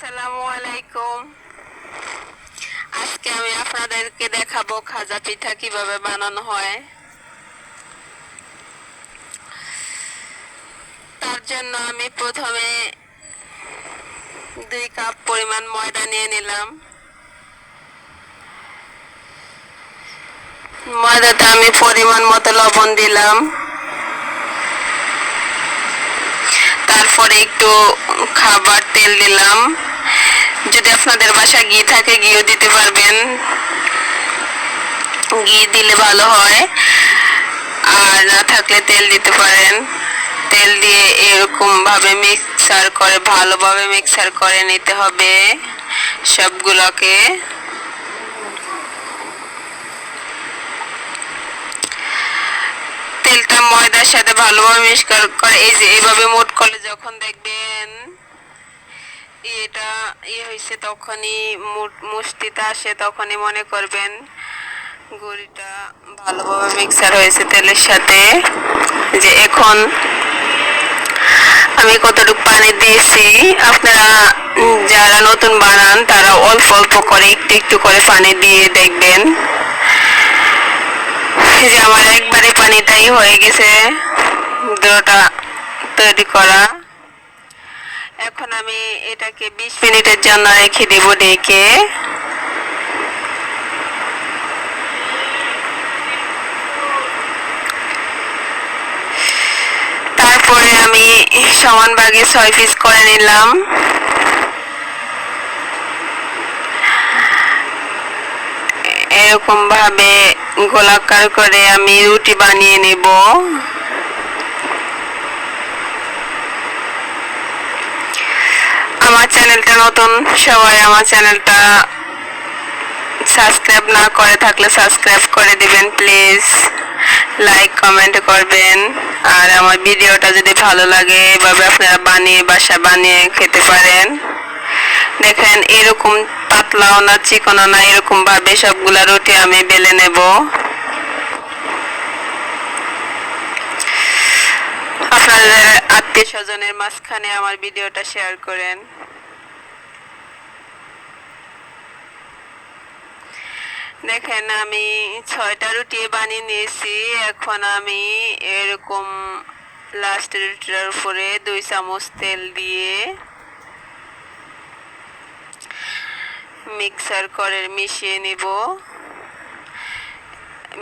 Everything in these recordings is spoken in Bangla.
আসসালামু আলাইকুম। আজকে আমি আপনাদেরকে দেখাবো খাজা পিঠা কিভাবে বানানো হয়। তার জন্য আমি প্রথমে 2 কাপ পরিমাণ ময়দা নিয়ে নিলাম। ময়দাতে আমি পরিমাণ মতো লবণ দিলাম। তারপরে একটু খাবার তেল দিলাম। যদি আপনাদের বাসায় ঘি থাকে ঘিও দিতে পারবেন, ঘি দিলে ভালো হয়। আর না থাকলে তেল দিতে পারেন। তেল দিয়ে এরকম ভাবে ভালোভাবে মিক্সার করে নিতে হবে সবগুলোকে। তেলটা ময়দার সাথে ভালোভাবে মিক্সার করে এই যে এইভাবে মোট করলে যখন দেখবেন এটা হয়েছে, তখনই মুষ্টিতে আসে, তখনই মনে করবেন গুঁড়িটা ভালোভাবে মিক্সার হয়েছে তেলের সাথে। যে এখন আমি কতটুকু পানি দিয়েছি, আপনারা যারা নতুন বানান তারা অল্প অল্প করে একটু একটু করে পানি দিয়ে দেখবেন। যে আমার একবারে পানিটাই হয়ে গেছে ডোটা তৈরি করা। এখন আমি এটাকে 20 মিনিটের জন্য রেখে দেব ঢেকে। তারপরে আমি সমান ভাগে 6 পিস করে নিলাম। এরকম ভাবে গোলাকার করে আমি রুটি বানিয়ে নেব। আমার চ্যানেলটা নতুন, সবাই আমার চ্যানেলটা সাবস্ক্রাইব না করে থাকলে সাবস্ক্রাইব করে দিবেন প্লিজ। লাইক কমেন্ট করবেন। আর আমার ভিডিওটা যদি ভালো লাগে এভাবে আপনারা বাসায় বানিয়ে খেতে পারেন। দেখেন এরকম পাতলাও না চিকনও না, এরকম ভাবে সবগুলা রুটি আমি বেলে নেব। আপনাদের আত্মীয় স্বজনের মাঝখানে আমার ভিডিওটা শেয়ার করেন। দেখেন আমি 6টা রুটি বানিয়ে নিয়েছি। এখন আমি এরকম লাস্ট রুটিটার উপরে 2 চামচ তেল দিয়ে মিক্সার করে মিশিয়ে নিব।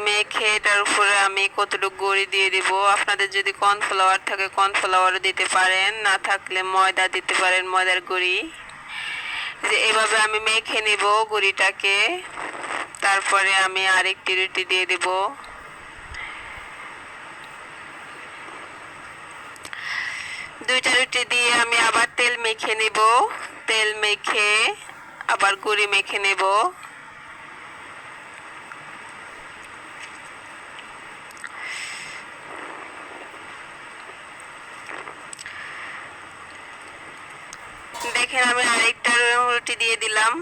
মেখে এটার উপরে আমি কতটুকু গুঁড়ি দিয়ে দিব। আপনাদের যদি কর্নফ্লাওয়ার থাকে কর্নফ্লাওয়ারও দিতে পারেন, না থাকলে ময়দা দিতে পারেন, ময়দার গুঁড়ি। যে এভাবে আমি মেখে নিব গুঁড়িটাকে। তারপরে আমি আরেকটি রুটি দিয়ে দিব। দুইটা রুটি দিয়ে আমি আবার তেল মেখে নিব। তেল মেখে আবার গুঁড়ি মেখে নেব। দেখেন আমি আরেকটা রুটি দিয়ে দিলাম।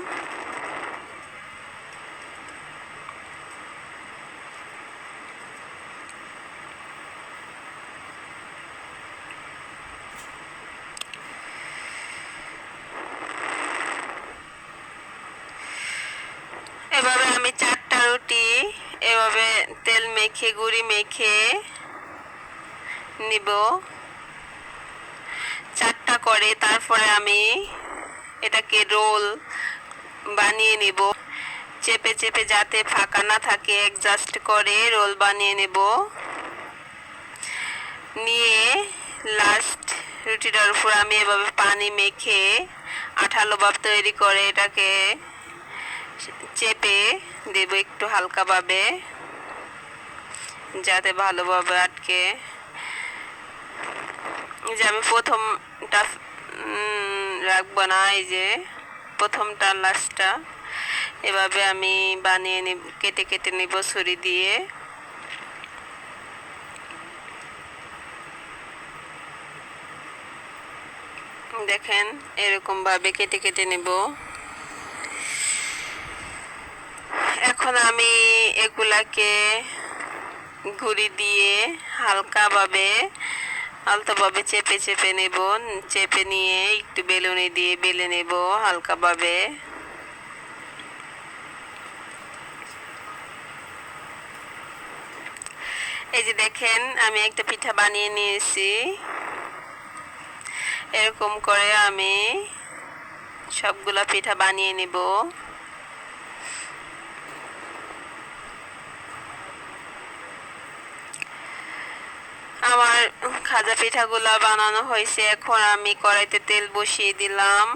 এভাবে আমি 4টা রুটি এভাবে তেল মেখে গুঁড়ি মেখে নিব 4টা করে। তারপরে আমি এটাকে রোল বানিয়ে নিব। চেপে চেপে যাতে ফাঁকা না থাকে অ্যাডজাস্ট করে রোল বানিয়ে নেব। নিয়ে লাস্ট রুটিটার উপর আমি এভাবে পানি মেখে আঠালো ভাব তৈরি করে এটাকে চেপে দেব একটু হালকাভাবে, যাতে ভালোভাবে আটকে। যে আমি প্রথমটা রাখবো না, এই যে প্রথমটা লাস্টটা এভাবে আমি বানিয়ে নিব, কেটে কেটে নিব ছুরি দিয়ে। দেখেন এরকম ভাবে কেটে কেটে নেব। এখন আমি এগুলাকে গুঁড়ি দিয়ে হালকাভাবে আলতোভাবে চেপে চেপে নেব। চেপে নিয়ে একটু বেলুনি দিয়ে বেলে নেব হালকাভাবে। এই যে দেখেন আমি একটা পিঠা বানিয়ে নিয়েছি। এরকম করে আমি সবগুলা পিঠা বানিয়ে নিব। আমার খাজা পিঠাগুলা বানানো হয়েছে। এখন আমি কড়াইতে তেল বসিয়ে দিলাম।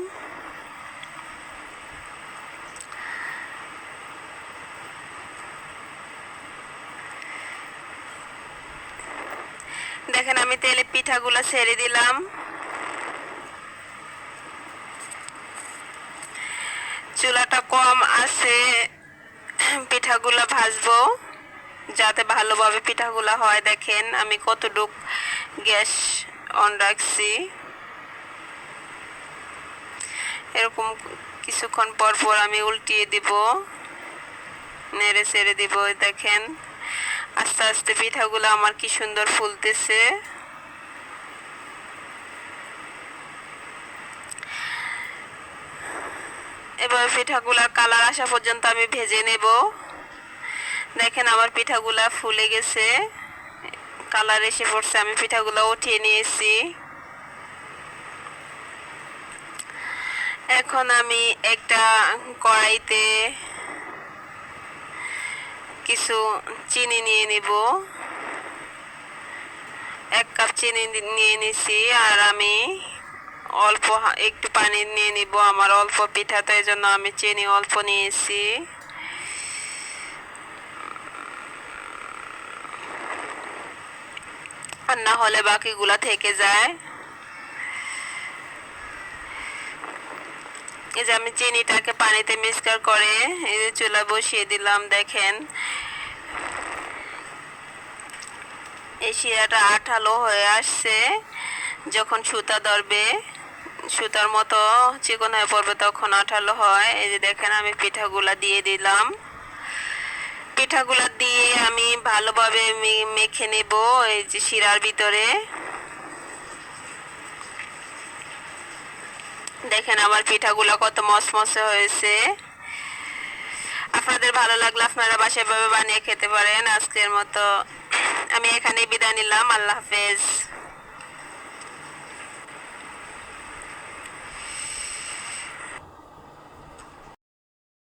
দেখেন আমি তেলে পিঠাগুলা ছেড়ে দিলাম। চুলাটা কম আছে পিঠাগুলা ভাজবো যাতে ভালোভাবে পিঠাগুলা হয়। দেখেন আমি কতটুক গ্যাস অন রাখছি। এরকম কিছুক্ষণ পর পর আমি উল্টিয়ে দিব, নেড়ে ছেড়ে দিব। দেখেন আস্তে আস্তে পিঠাগুলো আমার কি সুন্দর ফুলতেছে। এবার পিঠাগুলার কালার আসা পর্যন্ত আমি ভেজে নেব। দেখেন আমার পিঠাগুলা ফুলে গেছে, কালার এসে পড়ছে। আমি পিঠাগুলো উঠিয়ে নিয়েছি। এখন আমি একটা কড়াইতে কিছু চিনি নিয়ে নিব। 1 কাপ চিনি নিয়ে নিছি। আর আমি অল্প একটু পানি নিয়ে নিব। আমার অল্প পিঠা, তো এই জন্য আমি চিনি অল্প নিয়েছি। আর না হলে বাকিগুলা থেকে যায়। এই যে আমি চিনিটাকে পানিতে মিক্সচার করে এই যে চুলা বসিয়ে দিলাম। দেখেন এই শিরাটা আঠালো হয়ে আসছে। যখন সুতা ধরবে, সুতার মতো চিকন হয়ে পড়বে, তখন আঠালো হয়। এই যে দেখেন আমি পিঠাগুলা দিয়ে দিলাম। পিঠাগুলা দিয়ে আমি ভালোভাবে মেখে নেব এই যে শিরার ভিতরে। দেখেন আমার পিঠাগুলা কত মসমসে হয়েছে। আপনাদের ভালো লাগলে আপনারা বাসায় ভাবে বানিয়ে খেতে পারেন। আজকের মতো আমি এখানে বিদায় নিলাম। আল্লাহ হাফেজ।